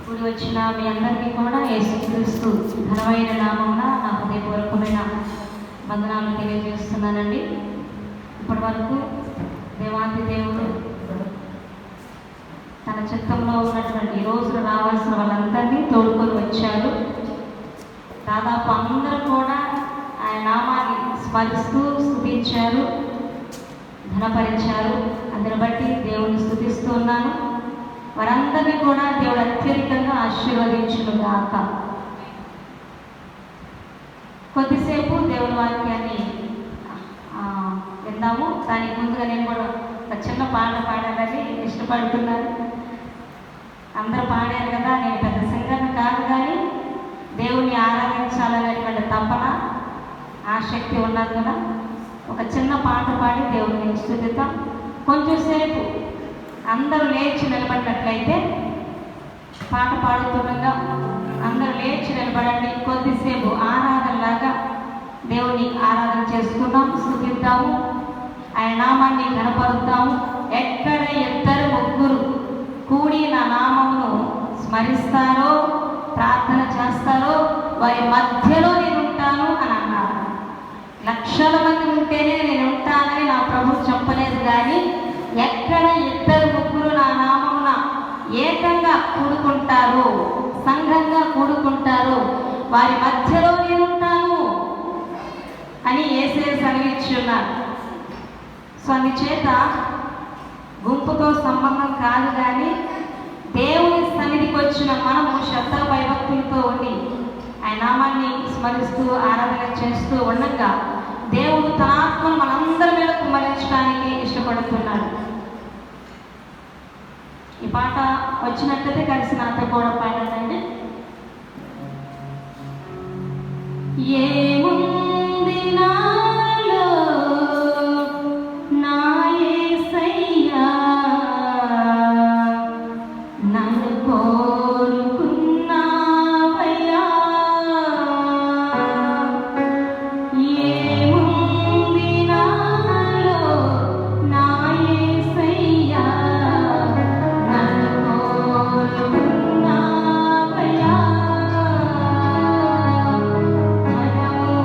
కూడి వచ్చిన మీ అందరికీ కూడా యేసుక్రీస్తు ఘనమైన నామమున నా హృదయపూర్వకమైన వందనాలు తెలియజేస్తున్నానండి. ఇప్పటి వరకు దేవాది దేవుడు తన చిత్తంలో ఉన్నటువంటి ఈ రోజున రావాల్సిన వాళ్ళందరినీ తోడుకొని వచ్చారు. దాదాపు అందరూ కూడా ఆయన నామాన్ని స్మరిస్తూ స్తుతించారు, ఘనపరిచారు. అందుని బట్టి దేవుని స్తుతిస్తూ ఉన్నాను. వారందరినీ కూడా దేవుడు అత్యధికంగా ఆశీర్వదించును గాక. కొద్దిసేపు దేవుని వాక్యాన్ని విందాము. దానికి ముందుగా నేను కూడా ఒక చిన్న పాట పాడాలని ఇష్టపడుతున్నాను. అందరూ పాడారు కదా, నేను పెద్ద సింగర్ని కాదు, కానీ దేవుని ఆరాధించాలనేటువంటి తపన ఆసక్తి ఉన్నందున ఒక చిన్న పాట పాడి దేవుని స్తుతిద్దాం. కొంచెంసేపు అందరూ లేచి నిలబడినట్లయితే పాట పాడుతుండగా అందరూ లేచి నిలబడండి. కొద్దిసేపు ఆరాధనలాగా దేవుని ఆరాధన చేసుకుందాం, స్తుతిద్దాము, ఆయన నామాన్ని కనపరుద్దాము. ఎక్కడ ఇద్దరు ముగ్గురు కూడి నా నామమును స్మరిస్తారో, ప్రార్థన చేస్తారో వారి మధ్యలో నేను ఉంటాను అని అన్నారు. లక్షల మంది ఉంటేనే నేను ఉంటానని నా ప్రభు చెప్పలేదు, కానీ ఎక్కడ ఇద్దరు ముగ్గురు నా నామమున ఏకంగా కూడుకుంటారు, సంఘంగా కూడుకుంటారు, వారి మధ్యలో నేను ఉంటాను అని యేసే సెలవిచ్చి ఉన్నారు. సో అందుచేత గుంపుతో సంబంధం కాదు, కానీ దేవుని సన్నిధికి వచ్చిన మనము శ్రద్ధ భయభక్తులతో ఉండి ఆయన నామాన్ని స్మరిస్తూ ఆరాధన చేస్తూ ఉండగా దేవుడు తన ఆత్మను మనందరి మీద కుమ్మరించడానికి ఇష్టపడుతున్నాడు. ఈ పాట వచ్చినట్లయితే కలిసి నాతో కూడా పాడండి. ఏముంది నాలో నా యేసయ్యా, నన్ను కోరుకున్నావయ్యా. ఏముంది నాలో నా యేసయ్యా, నన్ను కోరుకున్నావయ్యా. భయము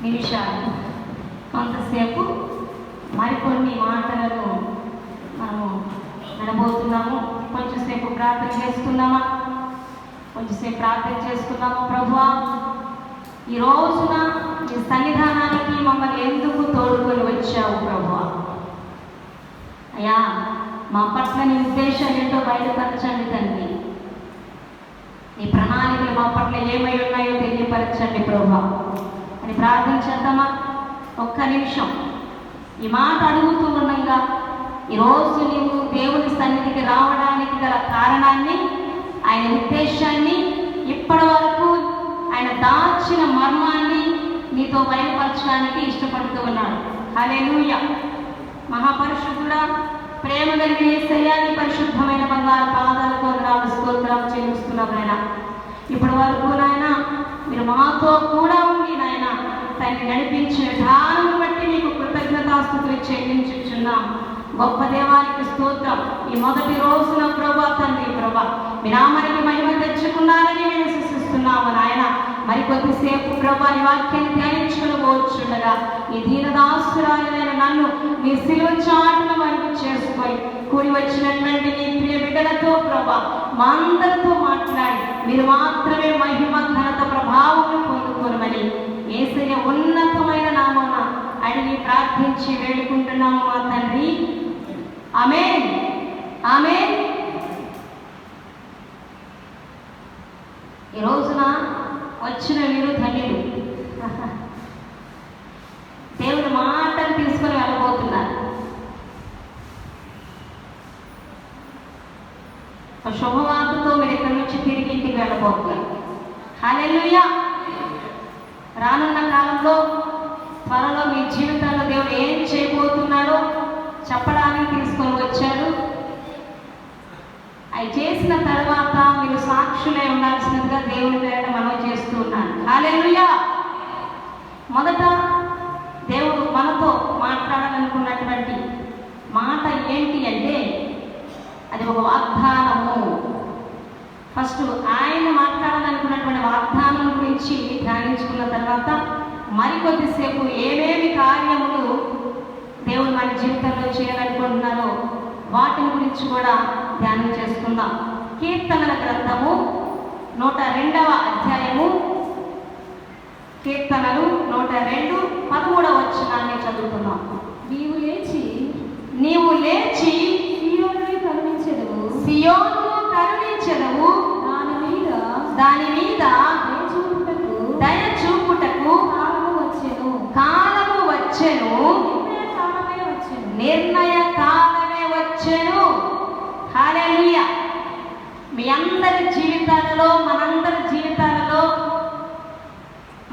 నిమిషాలు కొంతసేపు మరికొన్ని మాటలను మనము నడబోతున్నాము. కొంచెంసేపు ప్రార్థన చేసుకుందామా? కొంచెంసేపు ప్రార్థన చేసుకుందాము. ప్రభువా, ఈ రోజున ఈ సన్నిధానానికి మమ్మల్ని ఎందుకు తోడుకొని వచ్చావు ప్రభువా? అయ్యా, మా పట్ల నీ ఉద్దేశాలు ఏంటో బయలుపరచండి తండ్రి. నీ ప్రణాళికలు మా పట్ల ఏమై ఉన్నాయో తెలియపరచండి ప్రభువా అని ప్రార్థన చేద్దామా? ఒక్క నిమిషం ఈ మాట అడుగుతూ ఉండగా ఈరోజు నీవు దేవుని సన్నిధికి రావడానికి గల కారణాన్ని, ఆయన ఉద్దేశాన్ని, ఇప్పటి వరకు ఆయన దాచిన మర్మాన్ని నీతో బయలుపరచడానికి ఇష్టపడుతూ ఉన్నాడు. హల్లెలూయా. మహాపరిశుద్ధుడా, ప్రేమ కలిగిన యేసయ్యా, నీ పరిశుద్ధమైన బంగారు పాదాలకు వందనాలు స్తోత్రాలు చెల్లిస్తున్నాం నాయన. ఇప్పటి వరకు నాయన మీరు మాతో కూడా ఉండి నాయన తనని నడిపించిన విధానం బట్టి మీకు కృతజ్ఞతాస్తుతులు చెల్లించుచున్నాం. గొప్ప దేవానికి స్తోత్రం. ఈ మొదటి రోజున ప్రభా తండ్రి ప్రభా మీ నామానికి మహిమ తెచ్చుకున్నారని మేము విశ్వసిస్తున్నాము నాయన. మరి కొద్దిసేపు ప్రభా ఈ వాక్యాన్ని ధ్యానించుకుని పోవచ్చుండగా ఈ దీనదాసురాలైన నన్ను మీ సిలువ చాటున మరుగు చేసుకొని కూడి వచ్చినటువంటి నీ ప్రియ బిడ్డలతో ప్రభా మా అందరితో మాట్లాడి మీరు మాత్రమే మహిమ ఘనత ప్రభావం పొందుకోనమని యేసయ్య ఉన్నతమైన నామమున అడిగి ప్రార్థించి వేడుకుంటున్నాము మా తండ్రి. ఆమేన్, ఆమేన్. ఈ రోజున వచ్చిన మీరు ధన్యులు. దేవుని మాటలు తీసుకొని వెళ్ళబోతున్నారు. శుభవార్తతో మీరు ఇక్కడి నుంచి తిరిగి ఇంటికి వెళ్ళబోతున్నారు. హల్లెలూయా. రానున్న కాలంలో త్వరలో మీ జీవితాల్లో దేవుడు ఏం చేయబోతున్నాడో చెప్పడానికి తీసుకొని వచ్చాడు. అవి చేసిన తర్వాత మీరు సాక్షులై ఉండాల్సినదిగా దేవుని పేరిట మనం చేస్తూ ఉన్నాను. హల్లెలూయా. మొదట దేవుడు మనతో మాట్లాడాలనుకున్నటువంటి మాట ఏంటి అంటే అది ఒక వాగ్దానము. ఫస్ట్ ఆయన మాట్లాడాలనుకున్నటువంటి వాగ్దానం గురించి ధ్యానించుకున్న తర్వాత మరికొద్దిసేపు ఏమేమి కార్యములు దేవుడు మన జీవితంలో చేయాలనుకుంటున్నారో వాటిని గురించి కూడా ధ్యానం చేసుకుందాం. కీర్తనల గ్రంథము 102వ అధ్యాయము, కీర్తనలు 102 13వ వచనాన్ని చదువుతున్నాం. నీవు లేచి సియోనును కరుణించెదవు, దాని మీద దయ చూపుటకు కాలము వచ్చెను, నిర్ణయ కాలమే వచ్చెను. హల్లెలూయా. మీ అందరి జీవితాలలో, మనందరి జీవితాలలో,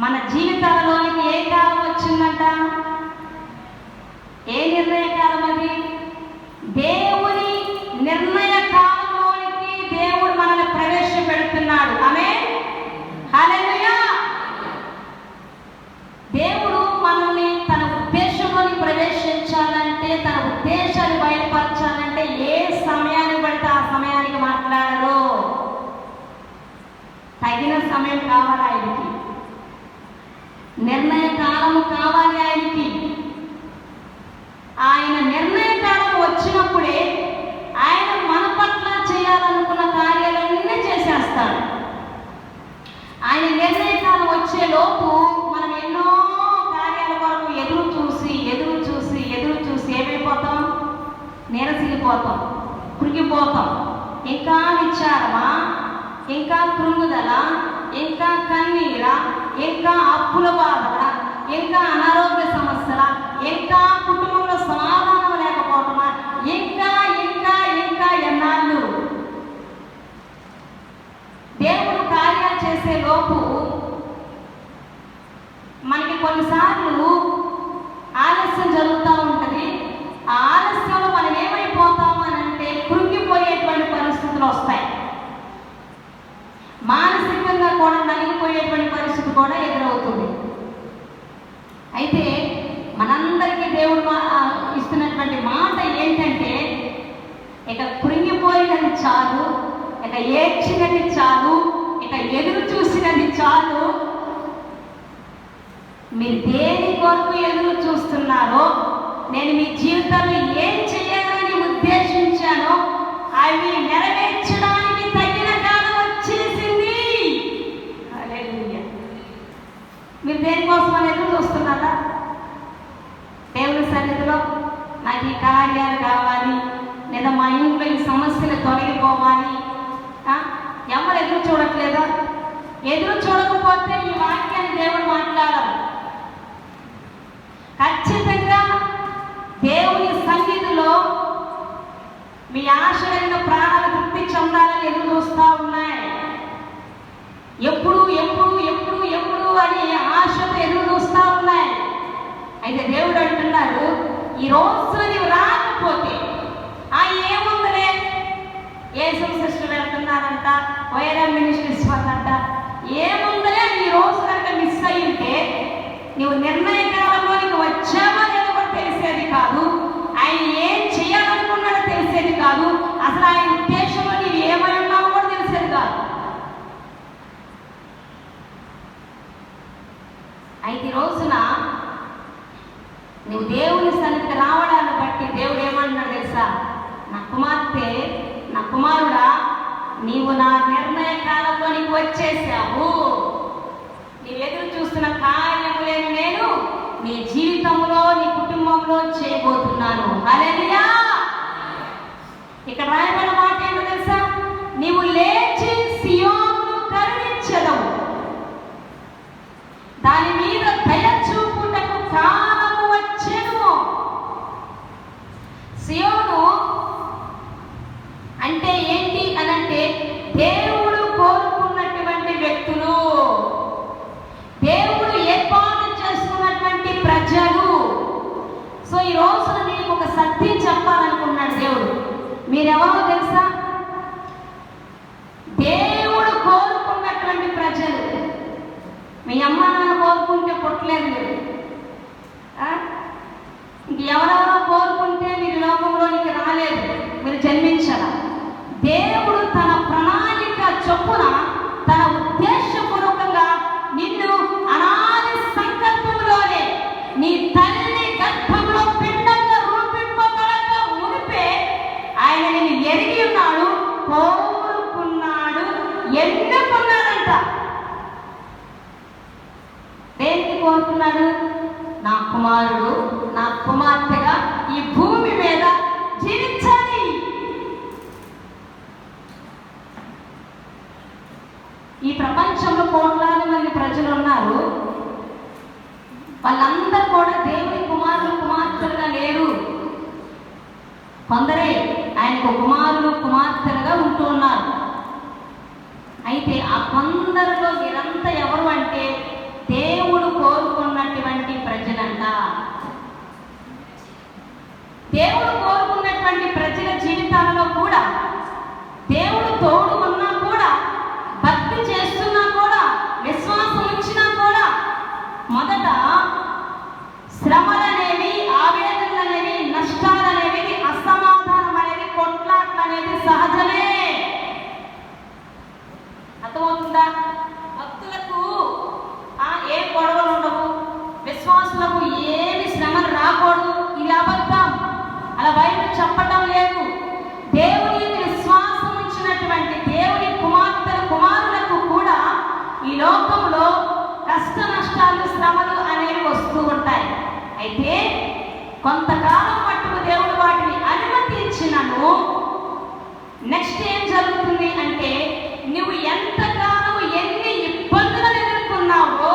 మన జీవితాలలోనికి ఏ కాలం వచ్చిందంట? ఏ నిర్ణయ కాలం అది? దేవుని నిర్ణయ కాలంలోనికి దేవుడు మనల్ని ప్రవేశపెడుతున్నాడు. ఆమేన్, హల్లెలూయా. దేవుడు మనల్ని తన ఉద్దేశంలోకి ప్రవేశించాలంటే, తన ఉద్దేశాన్ని బయలుపరచాలంటే ఏ సమయాన్ని పడితే ఆ సమయానికి మాట్లాడరు. తగిన సమయం కావాలి ఆయనకి, నిర్ణయ కాలము కావాలి ఆయనకి. ఆయన నిర్ణయ కాలం వచ్చినప్పుడే ఆయన మన పట్ల చేయాలనుకున్న కార్యాలన్నీ చేసేస్తాడు. ఆయన నిర్ణయ కాలం వచ్చే లోపు మనం ఎన్నో కార్యాల కొరకు ఎదురు చూసి ఏమైపోతాం? నీరసిల్లిపోతాం, కృంగిపోతాం. ఇంకా విచారమా, ఇంకా కృంగుదల, ఇంకా కన్నీరా, ఇంకా అప్పుల బాధల, ఇంకా అనారోగ్య సమస్యల, ఇంకా కుటుంబంలో సమాధానం లేకపోవటమా, ఇంకా ఇంకా ఇంకా ఎన్నాళ్ళు? దేవుడు కార్యాలు చేసే లోపు మనకి కొన్నిసార్లు ఆలస్యం జరుగుతూ ఉంటుంది. ఆ ఆలస్యంలో మనం ఏమైపోతాము అని అంటే కృంగిపోయేటువంటి పరిస్థితులు వస్తాయి. మానసికంగా కూడా నలిగిపోయేటువంటి పరిస్థితి కూడా ఎదురవుతుంది. అయితే మనందరికీ దేవుడు ఇస్తున్నటువంటి మాట ఏంటంటే, ఇక కృంగిపోయినది చాలు, ఇక ఏడ్చినది చాలు, ఇక ఎదురు చూసినది చాలు. మీరు దేని కొరకు ఎదురు చూస్తున్నారో, నేను మీ జీవితంలో ఏం చేయాలని ఉద్దేశించానో అవి నెరవేర్చడానికి తగిన కాలం వచ్చేసింది. హల్లెలూయా. మీరు దేనికోసం అని ఎదురు చూస్తున్నారా? దేవుని సన్నిధిలో నాకు ఈ కార్యాలు కావాలి, లేదా మా ఇంట్లో ఈ సమస్యలు తొలగిపోవాలి. ఎవరు ఎదురు చూడట్లేదా? ఎదురు చూడకపోతే ఈ వాక్యాన్ని దేవుడు మాట్లాడాలి. ఖచ్చితంగా దేవుని సన్నిధిలో మీ ఆశలైన ప్రాణాలు తృప్తి చెందాలని ఎదురు చూస్తూ ఉన్నాయి. ఎప్పుడు ఎప్పుడు ఎప్పుడు ఎప్పుడు అని ఆశతో ఎదురు చూస్తూ ఉన్నాయి. అయితే దేవుడు అంటున్నాడు, ఈ రోజు నీవు రాకపోతే ఏముందలే, యేసు సిస్టర్ వెళ్తున్నారంట, వైరం మినిస్ట్రీస్ వాళ్ళంట, ఏముందలే ఈ రోజు కనుక మిస్ అయి ఉంటే నువ్వు నిర్ణయ కాలంలో నీకు వచ్చావో లేదో కూడా తెలిసేది కాదు. ఆయన ఏం చేయాలనుకున్నాడో తెలిసేది కాదు. అసలు ఆయన ఉద్దేశంలో నీవు ఏమై ఉన్నావో కూడా తెలిసేది కాదు. అయితే ఈ రోజున నువ్వు దేవుని సన్నిధికి రావడాన్ని బట్టి దేవుడు ఏమన్నాడు తెలుసా? నా కుమార్తె, నా కుమారుడా, నీవు నా నిర్ణయ కాలంలో నీకు వచ్చేసావు. నీవు ఎదురు చూస్తున్న కార్యములను నేను నీ జీవితంలో, నీ కుటుంబంలో చేయబోతున్నాను. హల్లెలూయా. ఇక్కడ రాయబడిన మాట ఏంటో తెలుసా? నీవు లేచి సియోనును కరుణించెదవు, దాని మీద దయ చూపుటకు కాలము వచ్చెను. సియోను అంటే ఏంటి అనంటే దేవుడు కోరుకున్నటువంటి వ్యక్తులు, దేవుడు ఏర్పాటు చేసుకున్నటువంటి ప్రజలు. సో ఈ రోజున మీకు ఒక సత్యం చెప్పాలనుకున్నాడు దేవుడు. మీరెవరో తెలుసా? దేవుడు కోరుకున్నటువంటి ప్రజలు. మీ అమ్మ నాన్న కోరుకుంటే పుట్టలేదు మీరు. ఇంకెవరెవరో కోరుకుంటే మీరు లోకంలోనికి రాలేదు, మీరు జన్మించాలా. దేవుడు తన ప్రణాళిక చొప్పున, తన ఉద్దేశపూర్వకంగా నిన్ను అనాది సంకల్పంలోనే నీ తల్లి గర్భంలో పిండంగా రూపింపబడక మునిపే ఆయన నిన్ను ఎరిగి ఉన్నాడు, కోరుకున్నాడు, ఎన్నుకున్నాడంట. దేనికి కోరుకున్నాడు? నా కుమారుడు, నా కుమార్తెగా ఈ భూమి మీద జీవించాలి. ఈ ప్రపంచంలో కోట్లాది మంది ప్రజలు ఉన్నారు. వాళ్ళందరూ కూడా దేవుని కుమారులు కుమార్తెలుగా లేరు. కొందరే ఆయనకు కుమారులు కుమార్తెలుగా ఉంటూ ఉన్నారు. అయితే ఆ కొందరిలో వీరంతా ఎవరు అంటే దేవుడు కోరుకున్నటువంటి ప్రజలంట. దేవుడు కోరుకున్నటువంటి ప్రజల జీవితాలలో కూడా దేవుడు తోడు ఉన్నా కూడా, భక్తి చేస్తున్నా కూడా, విశ్వాసం ఉంచినా కూడా మొదట శ్రమలనేవి, ఆవేదనలనేవి, నష్టాలనేవి, అసమాధానం అనేది, కొట్లాట్లు అనేది సహజమే. అర్థమవుతుందా? భక్తులకు ఏ గొడవలు ఉండవు, విశ్వాసులకు ఏమి శ్రమలు రాకూడదు. ఇది అబద్ధం. అలా బైబిల్ చెప్పటం లేదు. దేవుని విశ్వాసం ఉంచినటువంటి దేవుని కుమార్తెల కుమారులకు కూడా ఈ లోకంలో కష్ట నష్టాలు, శ్రమలు అనేవి వస్తూ ఉంటాయి. అయితే కొంతకాలం మట్టుకు దేవుడు వాటిని అనుమతించినను నెక్స్ట్ ఏం జరుగుతుంది అంటే, నువ్వు ఎంతకాలం ఎన్ని ఇబ్బందులను ఎదుర్కొన్నావో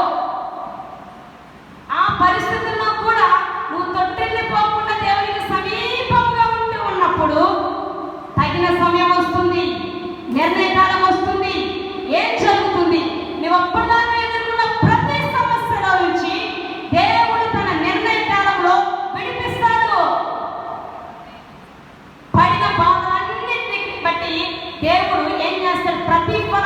ఆ పరిస్థితుల్లో కూడా నువ్వు తొట్టిల్లిపోకుండా దేవునికి సమీపంగా ఉంటూ ఉన్నప్పుడు తగిన సమయం వస్తుంది, నిర్ణయకాలం వస్తుంది. ఏం జరుగుతుంది? నువ్వు అప్పటిదాకా ఎదుర్కొన్న ప్రతి సమస్యలో నుంచి దేవుడు తన నిర్ణయ కాలంలో విడిపిస్తాడు. పడిన బాధలన్నింటిని బట్టి దేవుడు ఏం చేస్తాడు? ప్రతిఫలం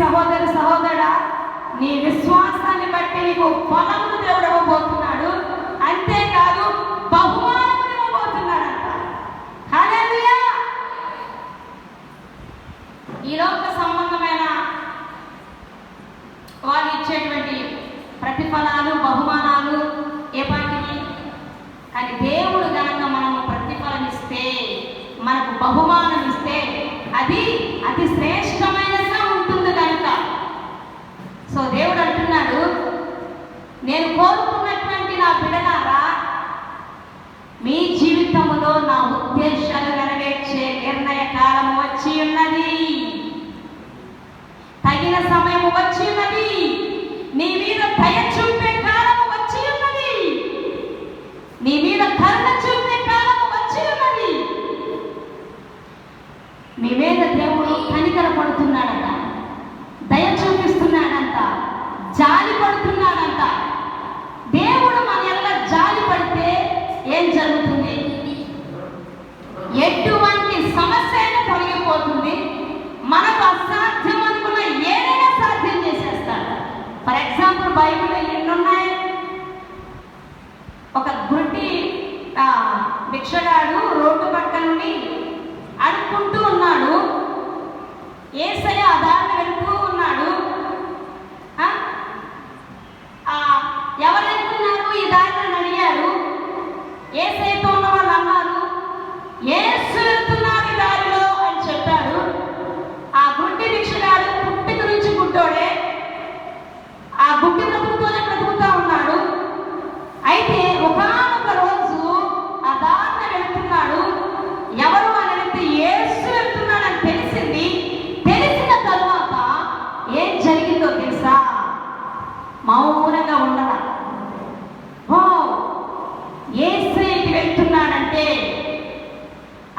సహోదరుడా, నీ విశ్వాసాన్ని బట్టి నీకు ఫలమును దేవుడు ఇవ్వబోతున్నాడు. అంతేకాదు బహుమానం ఇవ్వబోతున్నాడంట. హల్లెలూయా. ఈ లోక సంబంధమైన వాళ్ళు ఇచ్చేటువంటి ప్రతిఫలాలు, బహుమానాలు ఏ పాటివి? కానీ దేవుడు గనక మనము ప్రతిఫలం ఇస్తే, మనకు బహుమానం ఇస్తే అది అతి శ్రేష్టమైనదిగా ఉంటుంది కనుక. సో దేవుడు అంటున్నాడు, నేను కోరుకున్నటువంటి నా బిడ్డలారా, మీ జీవితంలో నా ఉద్దేశాలు నెరవేర్చే నిర్ణయ కాలం వచ్చి ఉన్నది. తగిన సమయం వచ్చి ఉన్నది. నీ మీద దయ చూపే కాలము వచ్చి ఉన్నది. నీ మీద కరుణ చూపే కాలము వచ్చి ఉన్నది. మీ మీద దేవుడు కనికర పడుతున్నాడంట, దయ చూపిస్తున్నాడంట, జాలి పడుతున్నాడంట. దేవుడు మన ఎలా జాలి పడితే ఏం జరుగుతుంది? ఎటువంటి సమస్య అయినా తొలగిపోతుంది. మనకు అసాధ్యం అనుకున్న ఏదైనా సాధ్యం చేసేస్తాడు. ఫర్ ఎగ్జాంపుల్ బైబిల్లో ఎన్నున్నాయి? ఒక గుడ్డి భిక్షగాడు రోడ్డు పక్క నుండి అడుక్కుంటూ ఉన్నాడు. యేసయ్య ఆ దారిని వెళ్తూ ఉన్నాడు. ఎవరు వెళ్తున్నారు ఈ దారిని అడిగారు. యేసయ్యతో ఉన్న వాళ్ళు అన్నారు, యేసు వెళ్తున్నాడు ఈ దారిలో అని చెప్పాడు. ఆ గుడ్డి భిక్షగాడు పుట్టిక నుంచి గుడ్డోడే, ఆ గుడ్డి బ్రతుకుతూనే బ్రతుకుతా ఉన్నాడు. అయితే ఒకానొక రోజు ఆ దారిని వెళ్తున్నాడు. ఎవరు అని అడిగితే యేసు వెళ్తున్నాడని తెలిసింది. తెలిసిన తరువాత ఏం జరిగిందో తెలుసా? మౌనంగా ఉండదా? ఓ, యేసయ్యకి వెళ్తున్నాడంటే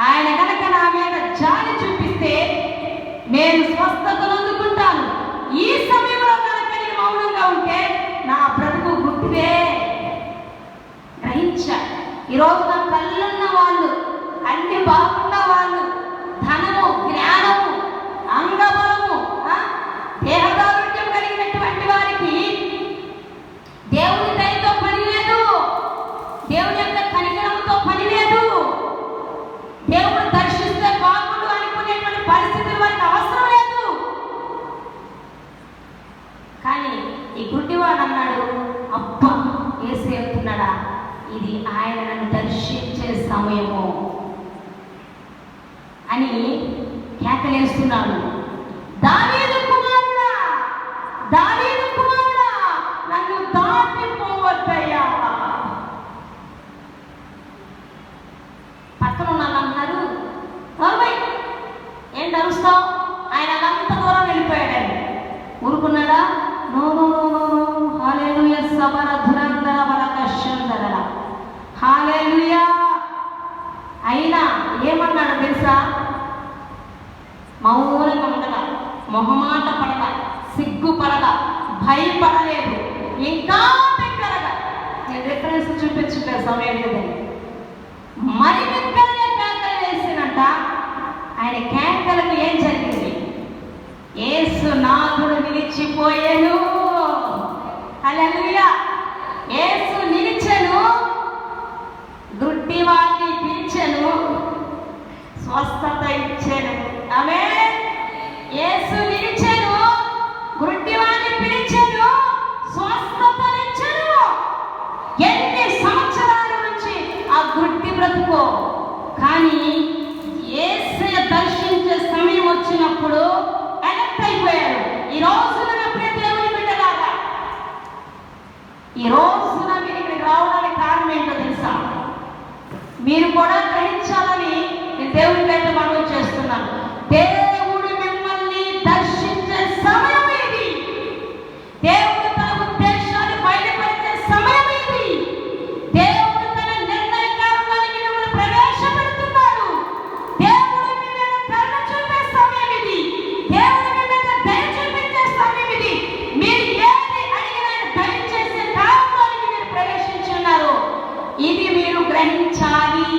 ఆయన కనుక నా మీద జాలి చూపిస్తే నేను స్వస్థతను అందుకుంటాను. ఈ సమయంలో కనుక నేను మౌనంగా ఉంటే నా బ్రతుకు గుర్తుదే. గ్రహించా. ఈరోజు నా కళ్ళున్న వాళ్ళు, అన్ని బాగున్న వాళ్ళు, ధనము, జ్ఞానము, అంగబలము, దేహదారుణ్యం కలిగినటువంటి వారికి దేవుని దయతో పని లేదు. దేవుని యొక్క కనికరంతో పని లేదు. దేవుడు దర్శిస్తే బాగుండు అనుకునేటువంటి పరిస్థితులు వారికి అవసరం లేదు. కానీ ఈ గుడ్డివాడు అన్నాడు, అబ్బా యేసు వెళ్తున్నాడా, ఇది ఆయన నన్ను దర్శించే సమయము అని కేకలేస్తున్నాడు. దావీదు కుమారుడా, దావీదు కుమారుడా, నన్ను దాటిపోవద్దయ్యా. పక్కన ఉన్న అన్నారు, ఏం నరుస్తావు, ఆయన అంత దూరం వెళ్ళిపోయాడని. ఊరుకున్నాడా? No no no no no. Hallelujah. సబర ధురంధర వరకశంధర. హల్లెలూయా. అయినా ఏమన్నాడు తెలుసా? మౌనంగా ఉండగా, మొహమాట పడగా, సిగ్గుపడగా, భయపడలేదు. ఇంకా దగ్గరగా, నేను రిఫరెన్స్ చూపించుంటే సమయం లేదని మరి దగ్గరగా కేకలు వేసినట్ట. ఆయన కేకలకు ఏం జరిగింది? యేసు నాథుడు నిలిచిపోయాను. హల్లెలూయా. యేసు నిలిచెను, గుడ్డివాడిని పిలిచెను, స్వస్థత ఇచ్చెను. ఆమేన్. యేసు నిలిచెను, గుడ్డివాడిని పిలిచెను, స్వస్థతనిచ్చెను. ఎన్ని సంవత్సరాల నుంచి ఆ గుడ్డి బ్రతుకో, కానీ యేసయ్య దర్శించే సమయం వచ్చినప్పుడు ఎలక్ట్ అయిపోయారు. ఈ రోజున దేవుని బిడ్డలారా, ఈ రోజున మీరు ఇక్కడికి రావడానికి కారణం ఏంటో తెలుసా? మీరు కూడా గ్రహించాలని నేను దేవుని పేట మనవి చేస్తున్నాను. దేవుడు మిమ్మల్ని దర్శించే సమయం ఇది. దేవుడు తన ఉద్దేశాన్ని బయటపరిచే సమయం ఇది. దేవుడు తన నిర్ణయ కారణానికి మిమ్మల్ని ప్రవేశపెడుతున్నాడు. దేవుడు మీ మీద కరుణ చూపే సమయం ఇది. దేవుడు మీ మీద దయ చూపించే సమయం ఇది. మీరు ఏది అడిగినా దయచేసే కారణానికి మీరు ప్రవేశించున్నారు. ఇది మీరు గ్రహించాలి.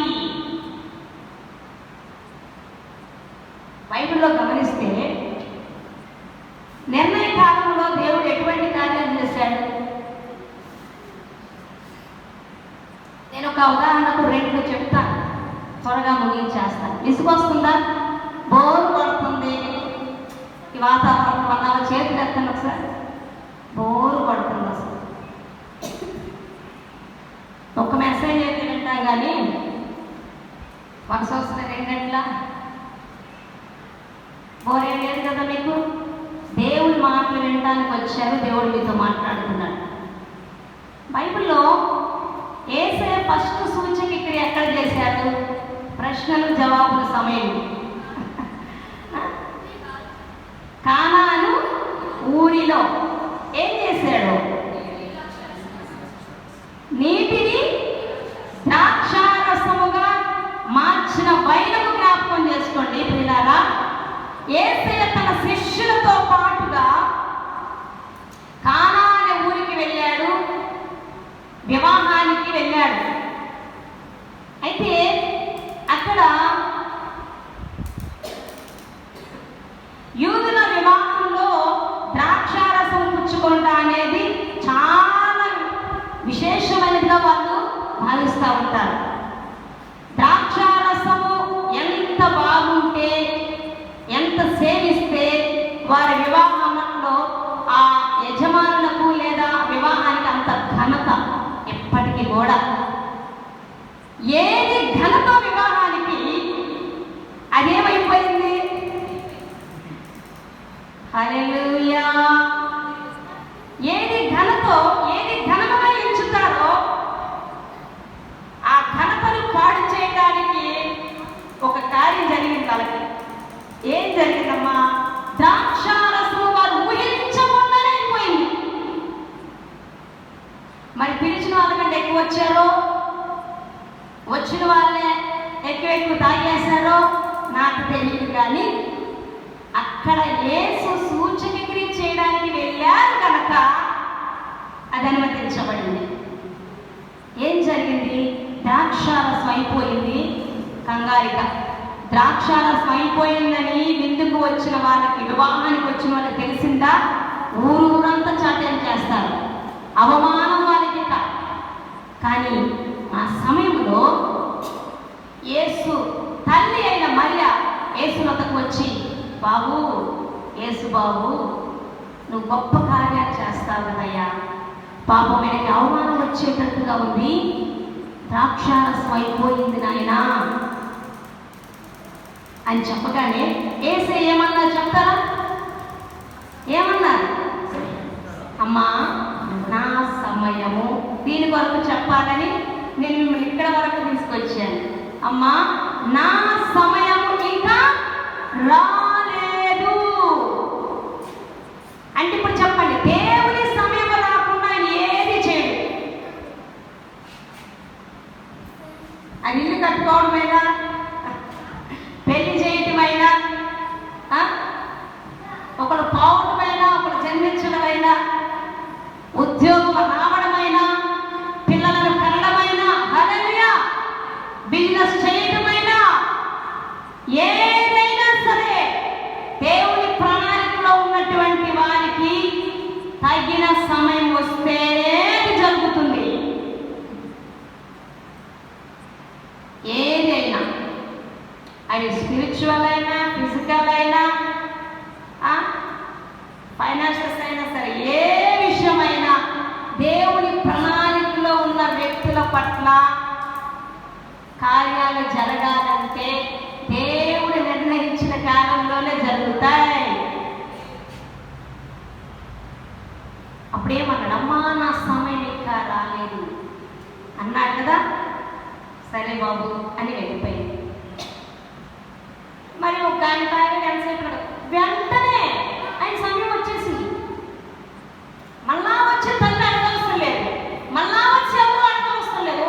బైబిల్లో గమనిస్తే ఒక ఉదాహరణకు 2 చెప్తాను, త్వరగా ముగించేస్తాను. విసుగొస్తుందా? బోరు పడుతుంది ఈ వాతావరణం వల్ల. చేతులు ఎత్తండి ఒకసారి. బోరు పడుతుంది అసలు. ఒక మెసేజ్ అయితే వింటాం కానీ వరుస వస్తుంది 2 గంటల. బోర్ ఏం లేదు కదా మీకు? దేవుడి మాటలు వినడానికి వచ్చారు, దేవుడు మీతో మాట్లాడుతున్నాడు. బైబిల్లో యేసయ్య ఫస్ట్ సూచక క్రియ ఎక్కడ చేశాడు? ప్రశ్నలు జవాబుల సమయం. కానాను ఊరిలో ఏం చేశాడు? నీటిని ద్రాక్షారసముగా మార్చిన వైనము జ్ఞాపకం చేసుకోండి పిల్లారా. యేసయ్య తన శిష్యులతో పాటుగా కానా అనే ఊరికి వెళ్ళాడు, వివాహానికి వెళ్ళాడు. అయితే అక్కడ యూదుల వివాహంలో ద్రాక్షారసం పుచ్చుకుంటా అనేది చాలా విశేషమైనదిగా వాళ్ళు భావిస్తూ ఉంటారు. ద్రాక్షారసము ఎంత బాగుంటే, ఎంత సేవిస్తే వారి వివాహంలో ఆ యజమానులకు లేదా వివాహానికి అంత ఘనత ఎప్పటికీ కూడా. ఏది ఘనత వివాహానికి అదేమైపోయింది? హల్లెలూయా. ఏది ఘనతో, ఏది ఘనముగా ఎంచుతారో ఆ ఘనతను పాడు చేయడానికి ఒక కార్యం జరిగింది వాళ్ళకి. ఏం జరిగిందమ్మా? ద్రాక్షారసం వారు ఊహించకుండానే అయిపోయింది. మరి పిలిచిన వాళ్ళకంటే ఎక్కువ వచ్చారో, వచ్చిన వాళ్ళే ఎక్కువ తాగేశారో నాకు తెలియదు, కానీ అక్కడ యేసు సూచక క్రియ చేయడానికి వెళ్ళారు కనుక అది అనుమతించబడింది. ఏం జరిగింది? ద్రాక్షారసం అయిపోయింది. కంగారిగా ద్రాక్షారసం అయిపోయిందని విందుకు వచ్చిన వాళ్ళకి, వివాహానికి వచ్చిన వాళ్ళకి తెలిసిందా? ఊరంతా చాట్యం చేస్తారు, అవమానం వాళ్ళకి. కానీ ఆ సమయంలో యేసు తల్లి అయిన మరియ యేసు వద్దకు వచ్చి, బాబు, యేసు బాబు, నువ్వు గొప్ప కార్యాలు చేస్తావు కదయ్యా, పాపం ఆయనకి అవమానం వచ్చేటట్టుగా ఉంది, ద్రాక్షారసం అయిపోయింది నాయనా అని చెప్పగానే యేసయ్య ఏమన్నా చెప్తారా? ఏమన్నారు? అమ్మా, నా సమయము, దీని కొరకు చెప్పాలని నేను మిమ్మల్ని ఇక్కడ వరకు తీసుకొచ్చాను. అమ్మా, నా సమయము ఇంకా రాలేదు అంటే ఇప్పుడు చెప్పండి, దేవుని సమయం రాకుండా ఏది చేయడు. అది ఇల్లు కట్టుకోవడమైనా, పెళ్లి చేయటమైనా, ఒకరు పోవటమైనా, ఒకరు జన్మించడమైనా, ఉద్యోగం రావడమైనా, పిల్లలను కనడమైనా, హల్లెలూయా, బిజినెస్ చేయటమైనా, ఏదైనా సరే దేవుని ప్రణాళికలో ఉన్నటువంటి వారికి తగిన సమయం వస్తే జరుగుతుంది. ఏదైనా, అది స్పిరిచువల్ అయినా, ఫిజికల్ అయినా, ఫైనాన్షియల్స్ అయినా సరే, ఏ విషయమైనా దేవుని ప్రణాళికలో ఉన్న వ్యక్తుల పట్ల కార్యాలు జరగాలంటే దేవుడు నిర్ణయించిన కాలంలోనే జరుగుతాయి. అప్పుడేమన్నాడు? అమ్మా, నా సమయం ఇంకా రాలేదు అన్నాడు కదా. సరే బాబు అని వెళ్ళిపోయింది. మరి ఒక గంట ఎంతసేపు, వెంటనే ఆయన సమయం వచ్చేసింది. మళ్ళా వచ్చే తల్లి అడగవసరం లేదు, మళ్ళా వచ్చి ఎవరు అడగవసరం లేదు.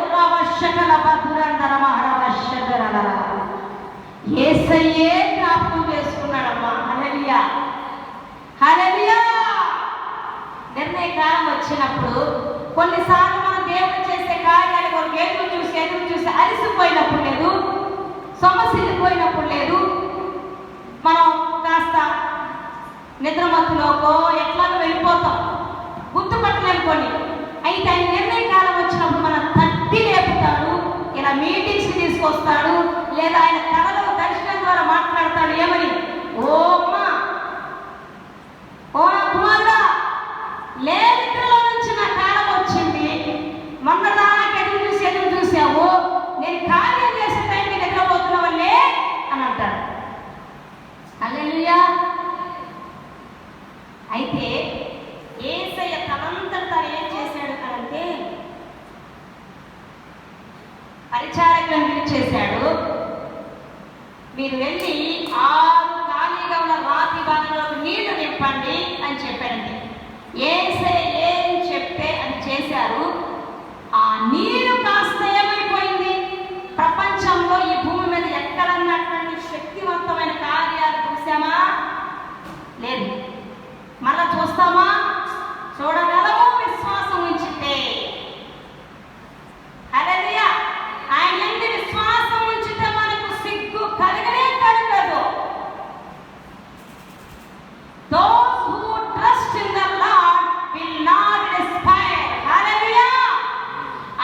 యేసయ్యే జ్ఞాపకం చేసుకున్నాడమ్మా. హల్లెలూయా, హల్లెలూయా. నిర్ణయ కాలం వచ్చినప్పుడు కొన్నిసార్లు మనం దేవుడు చేసే కార్యాలు కొరకు ఎదురు చూసి అలసిపోయినప్పుడు లేదు, సమస్యపోయినప్పుడు లేదు, మనం కాస్త నిద్రమత్తులోకో ఎట్లాగో వెళ్ళిపోతాం, గుర్తుపట్టలేము కొన్ని. అయితే ఆయన నిర్ణయ కాలం వచ్చినప్పుడు మనం తట్టి లేపుతాడు, మీటింగ్స్ తీసుకొస్తాడు, లేదా ఆయన కళలో దర్శనం ద్వారా మాట్లాడతాడు. ఏమని? ఓ అమ్మా, ఓ కుమారుడా, లేవిత్రలో నుంచి నా కాలం వచ్చింది, మొన్నదాకా ఎదురు చూసావు, నేను కార్యం చేసే టైంకి నిద్రపోతున్నావల్లే అని అంటాడు. హల్లెలూయా. అయితే యేసయ్య తనంతట ఏం చేశాడు అంటే పరిచారకులను పిలిచేశాడు. మీరు వెళ్ళి 6 ఖాళీగా ఉన్న రాతి భాగంలో నీళ్లు నింపండి అని చెప్పాడండి. యేసయ్య ఏం చెప్తే అది చేశారు. ఆ నీరు కాస్త ఏమైపోయింది? ప్రపంచంలో ఈ భూమి మీద ఎక్కడన్నటువంటి శక్తివంతమైన కార్యాలు చూసామా? లేదు. మళ్ళా చూస్తామా? చూడగలము విశ్వాసం ఉంచితే. హల్లెలూయా. ఆయన యందు విశ్వాసం ఉంచితే మనకు సిగ్గు కలగనే కలగదు. Those who trust in the Lord will not despair. హల్లెలూయా.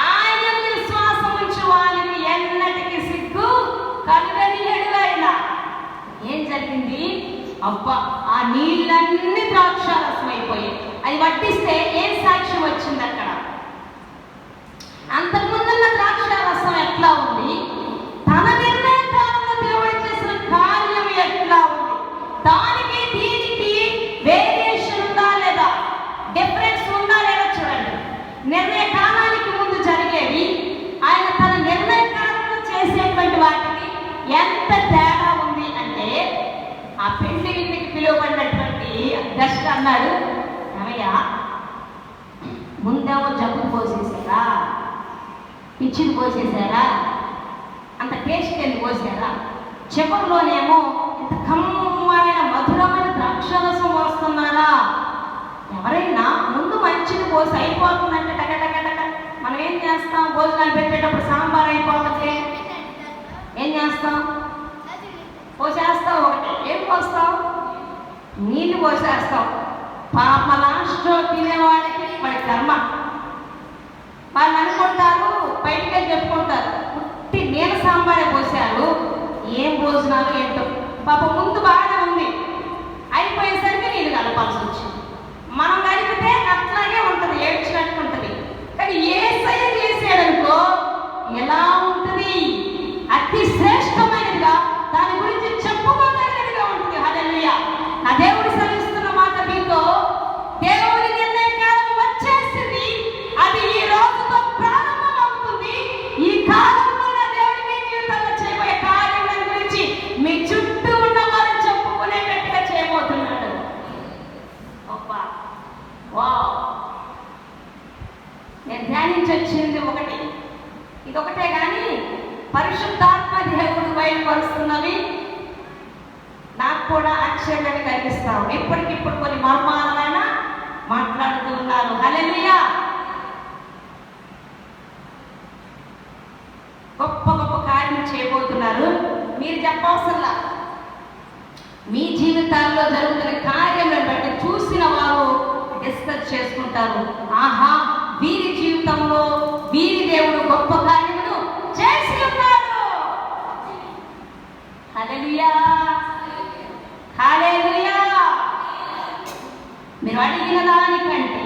ఆయన యందు విశ్వాసం ఉంచు వారికి ఎన్నటికీ సిగ్గు కలగనియడు. ఆయన ఏం జరిగింది? అబ్బా, ఆ నీళ్ళన్నీ ద్రాక్షారసం అయిపోయాయి. అది వడ్డిస్తే ఏం సాక్ష్యం వచ్చింది అక్కడ? అంతకుముందున్న ద్రాక్షారసం ఎట్లా ఉంది? తన నిర్ణయ కాలంలో దేవుడు చేసిన కార్యం ఎట్లా ఉంది? దానికి దీనికి వేరియేషన్ ఉందా లేదా, డిఫరెన్స్ ఉందా లేదా చూడండి. నిర్ణయ కాలానికి ముందు జరిగేవి ఆయన తన నిర్ణయ కాలంలో చేసేటువంటి వాటికి ఎంత తేడా ఉంది అంటే, ఆ పెళ్లి విందుకి పిలువబడినటువంటి గెస్ట్ అన్నాడు, ఏమయ్యా, ముందేమో జబ్బు పోసేసారా, పిచ్చిని పోసేసారా, అంత టేస్ట్ ఎందుకు పోసారా, చివరిలోనేమో ఇంత కమ్మమైన మధురమైన ద్రాక్షరసం పోస్తున్నారా? ఎవరైనా ముందు మంచిది పోసి అయిపోతుందంటే టక మనం ఏం చేస్తాం? భోజనాలు పెట్టేటప్పుడు సాంబార్ అయిపోతుంది, ఏం చేస్తాం? పోసేస్తాం. ఒకటి ఏం పోస్తాం? నీళ్ళు పోసేస్తాం. పాప లాస్ట్లో తినేవాడికి వాడి కర్మ. వాళ్ళు అనుకుంటారు, బయటకే చెప్పుకుంటారు, పుట్టి నీళ్ళ సాంబారే పోసారు, ఏం భోజనాలు ఏంటో. పాప ముందు బాగా ఉంది, అయిపోయేసరికి నీళ్ళు కలపాల్సి వచ్చింది. మనం కలిపితే అట్లాగే ఉంటుంది, ఏడ్చినట్టు ఉంటుంది. కానీ యేసయ్య చేసాడనుకో ఎలా ఉంటుంది? అతి శ్రేష్టమైనదిగా, దాని గురించి చెప్పుకోదగినదిగా ఉంటుంది. హల్లెలూయా. నా దేవుడు సెలవిస్తున్న మాట మీతో, దేవుడి నిర్ణయ కాలం వచ్చేసింది. అది ఈ రోజుతో ప్రారంభమవుతుంది. ఈ కాలంలో నా దేవుడి మీ జీవితంలో చేయబోయే కార్యముల గురించి మీ చుట్టూ ఉన్న వారు చెప్పుకునేటట్టుగా చేయబోతున్నాడు. వావ్. నేను ధ్యానించొచ్చింది ఒకటి, ఇదొకటే కానీ పరిశుద్ధాత్మ దేవుడు బయలుపరుస్తున్నవి నాకు కూడా ఆశ్చర్యాన్ని కలిగిస్తావు. ఇప్పటికిప్పుడు కొన్ని మర్మాలైన మాట్లాడుతూ ఉన్నారు. హల్లెలూయా. గొప్ప గొప్ప కార్యం చేయబోతున్నారు. మీరు చెప్పవసరంలా, మీ జీవితాల్లో జరుగుతున్న కార్యాలను బట్టి చూసిన వారు డిస్కస్ చేసుకుంటారు. ఆహా, వీరి జీవితంలో వీరి దేవుడు గొప్ప కార్యమును చేసి ఉన్నాడు. హల్లెలూయా. హల్లెలూయా. మీరు అడిగిన దానికంటే,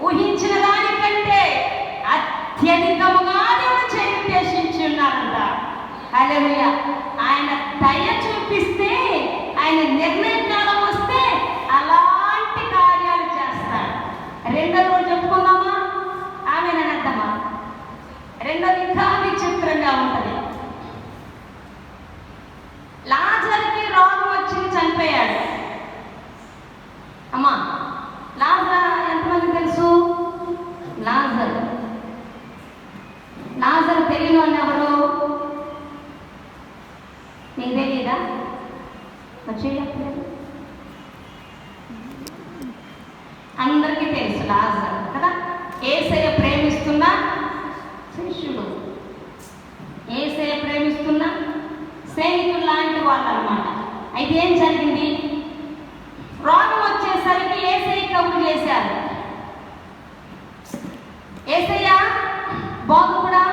ఊహించిన దానికంటే అత్యధికముగా దేవుడు చేసి ఉన్నారంట. హల్లెలూయా. ఆయన దయ చూపిస్తే, ఆయన నిర్ణయ కాలం వస్తే అలాంటి కార్యాలు చేస్తాడు. రెండో రోజు చెప్పుకుందామా? ఆమె నన్నద్దమ్మా. రెండోది ఇంకా విచిత్రంగా ఉంటుంది. లాజరుకి రోగం వచ్చింది, చనిపోయాడు. అమ్మా, లాజరు ఎంతమంది తెలుసు? లాజరు తెలియని వాళ్ళు ఎవరు? నీకు తెలియదా? వచ్చేయలేదు. అందరికీ తెలుసు లాజరు కదా. యేసయ్య ప్రేమిస్తున్న శిష్యుడు, యేసయ్య ప్రేమిస్తున్న స్నేహితులు లాంటి వాళ్ళు అన్నమాట. అయితే ఏం జరిగింది? రోగం వచ్చేసరికి యేసయ్య కబురు చేశారు. యేసయ్య బాగు కూడా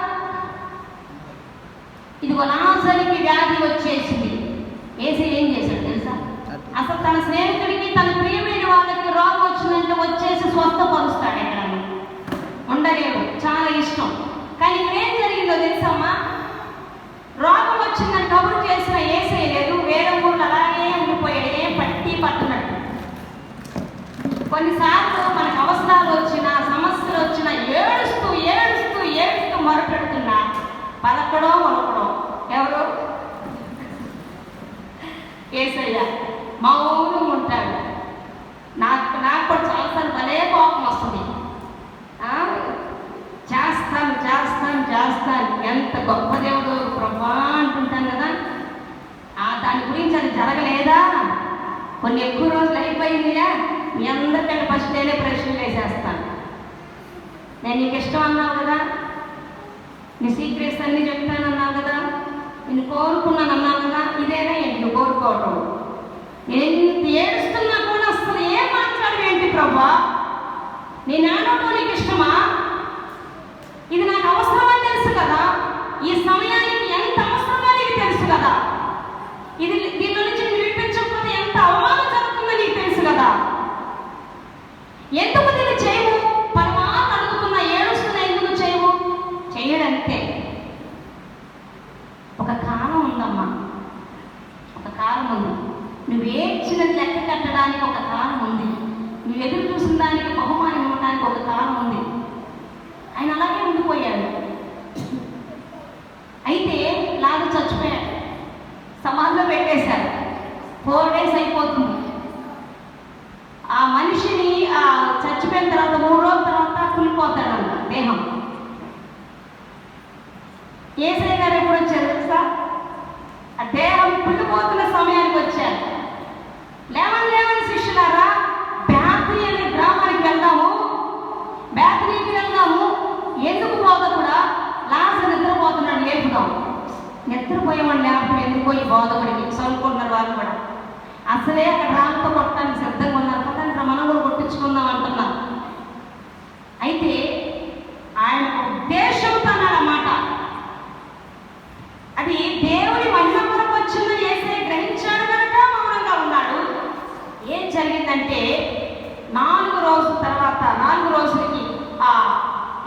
ఇదిగో లాజరుకి వ్యాధి వచ్చేసింది. యేసయ్య ఏం చేశాడు తెలుసా? అసలు తన స్నేహితుడికి, తన ప్రియమైన వాళ్ళకి రోగం వచ్చిందంటే వచ్చేసి స్వస్థపరుస్తాడు. ఎక్కడ ఉండలేడు, చాలా ఇష్టం. కానీ ఇక్కడ ఏం జరిగిందో తెలుసమ్మా? రోగం వచ్చిందని కబురు చేసిన యేసయ్య లేదు, వేరే ఊళ్ళు అలాగే ఉండిపోయాడు, ఏం పట్టి పట్టునట్టు. కొన్నిసార్లు మనకు అవసరాలు వచ్చినా, సమస్యలు వచ్చినా ఏడుస్తూ ఏడుస్తూ ఏడుస్తూ మొరపెడుతున్నా పలకడో మొలకడో ఎవరు? యేసయ్య మౌనంగా ఉంటాడు. నాకు కూడా చాలాసార్లు భలే కోపం వస్తుంది. చేస్తాను ఎంత గొప్ప దేవుడు ప్రభా అంటుంటాను కదా. దాని గురించి అది జరగలేదా? కొన్ని ఎక్కువ రోజులు అయిపోయిందిగా. మీ అందరికంటే ఫస్ట్ నేనే ప్రశ్నలు వేసేస్తాను. నేను నీకు ఇష్టం అన్నావు కదా, నీ సీక్రెట్స్ అన్నీ చెప్తాను అన్నావు కదా, నేను కోరుకున్నాను అన్నావు కదా, ఇదేనా ఏంటి నువ్వు కోరుకోవటం? నేను ఏడుస్తున్నా కూడా అసలు ఏం మాట్లాడవేంటి ప్రభా? నేను ఏడవటం నీకు ఇష్టమా? ఇది నాకు అవసరమని తెలుసు కదా, ఈ సమయానికి ఎంత అవసరమో నీకు తెలుసు కదా, దీని నుంచి నేను విడిపించకపోతే ఎంత అవమానం జరుగుతుందో నీకు తెలుసు కదా. ఎందుకు దీన్ని చేయవు? పరమాత్మ అడుగుతున్నా, ఏడుస్తున్నా, ఎందుకు చేయవు? చేయడంతే. ఒక కాలం ఉందమ్మా, ఒక కాలం ఉంది. నువ్వు ఏడ్చినది లెక్క కట్టడానికి ఒక కాలం ఉంది. నువ్వు ఎదురు చూసిన దానికి బహుమానం ఇవ్వడానికి ఒక కాలం ఉంది. ఆయన అలాగే ఉండిపోయాడు. అయితే లాగా చచ్చిపోయాడు, సమాధిలో పెట్టేశారు. 4 days అయిపోతుంది. ఆ మనిషిని చచ్చిపోయిన తర్వాత 3 రోజుల తర్వాత కులిపోతాడంట దేహం. యేసయ్య గారు ఎప్పుడు వచ్చారు తెలుసా? ఆ దేహం కుళ్ళిపోతున్న సమయానికి వచ్చారు. లేవని శిష్యులారా, బేతనీ అనే గ్రామానికి వెళ్దాము, బేతనీకి వెళ్దాము. ఎందుకు బోధకుడా? లాజరు నిద్రపోతున్నాడు, లేపుదాం. నిద్రపోయేవాడు లేకపోతే ఎందుకో ఈ బోధకుడికి చదువుకుంటున్నారు వాళ్ళు కూడా. అసలే అక్కడ రాళ్ళతో కొట్టడానికి సిద్ధంగా ఉన్నారు కదా, ఇక్కడ మనం కూడా కొట్టించుకుందాం అంటున్నారు. అయితే ఆయన ఉద్దేశంతో అన్నమాట, అది దేవుని మహిమ కొరకు వచ్చిందని యేసయ్య గ్రహించాడు కనుక మౌనంగా ఉన్నాడు. ఏం జరిగిందంటే 4 రోజుల తర్వాత 4 రోజులకి ఆ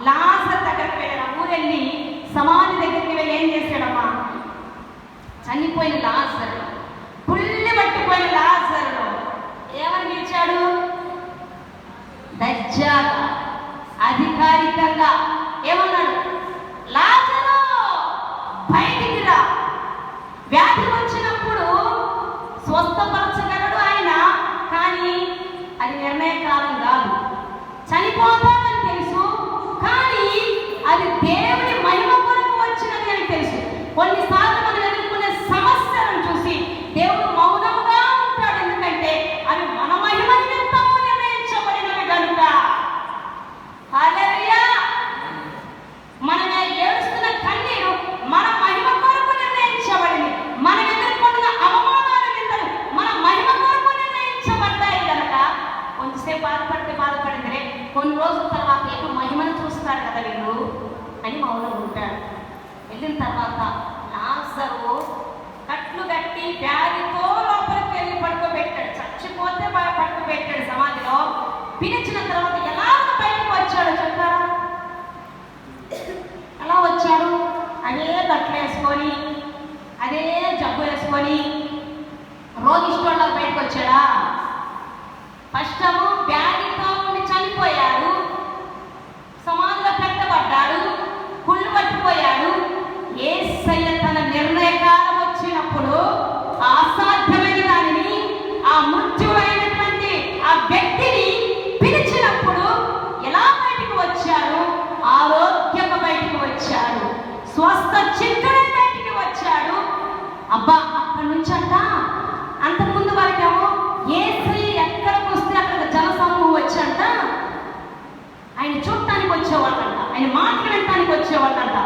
లాజరు దగ్గరికి వెళ్ళిన ఊరెళ్ళి సమాధి దగ్గరికి వెళ్ళి ఏం చేశాడమ్మా? చనిపోయిన లాజరు, పుల్లి పట్టిపోయిన లాజరు ఏమని పిలిచాడు? దర్జాగా అధికారికంగా ఏమన్నాడు? లాజరు బయటికి రా. వ్యాధి వచ్చినప్పుడు స్వస్థపరచగలడు ఆయన, కానీ అది నిర్ణయకాలం కాదు. చనిపోతాడని తెలుసు, కానీ అది దేవుని మహిమ కొరకు వచ్చినది అని తెలుసు. కొన్నిసార్లు మనం ఎదుర్కొనే సమస్యలను చూసి దేవుడు మౌనంగా ఉంటాడు. ఎందుకంటే అవి మన మహిమ నిమిత్తము నిర్ణయించబడినవి కనుక. హల్లెలూయా. మనం ఏడుస్తున్న కన్నీరు మన మహిమ కొరకు నిర్ణయించబడింది. మనం ఎదుర్కొన్న అవమానాల నిందలు మన మహిమ కొరకు నిర్ణయించబడ్డాయి కనుక కొంచెంసేపు బాధపడితే కొన్ని రోజుల తర్వాత ఏదో మహిమను చూస్తాడు కదా వీళ్ళు అని మౌనం ఉంటాడు. వెళ్ళిన తర్వాత లాజరు కట్లు కట్టి వ్యాధితో లోపలికి వెళ్ళి పడుకోబెట్టాడు. చచ్చిపోతే పడుకోబెట్టాడు సమాధిలో. పిలిచిన తర్వాత ఎలా బయటకు వచ్చాడు చెప్తారా? ఎలా వచ్చాడు? అదే కట్లు వేసుకొని, అదే జబ్బు వేసుకొని రోగిష్టోళ్ళ బయటకు వచ్చాడా? ఫస్ట్ వ్యాధితో ఉండి చనిపోయాడు, సమాధిలో పెట్టబడ్డాడు, కుళ్ళు పట్టిపోయాడు. యేసయ్య తన నిర్ణయకాలం వచ్చినప్పుడు అసాధ్యమైన దానిని, ఆ మృత్యువైనటువంటి ఆ వ్యక్తిని పిలిచినప్పుడు ఎలా బయటకు వచ్చాడు? ఆరోగ్యంగా బయటకు వచ్చాడు, స్వస్థ చిత్తుడే బయటికి వచ్చాడు. అబ్బా, అక్కడి నుంచి అంతకుముందు వరకేమో యేసయ్య ఎక్కడికి వస్తే అక్కడ జనసమూహం వచ్చంట ఆయన చూడటానికి వచ్చేవాళ్ళంట, ఆయన మాటలు వినటానికి వచ్చేవాళ్ళంట.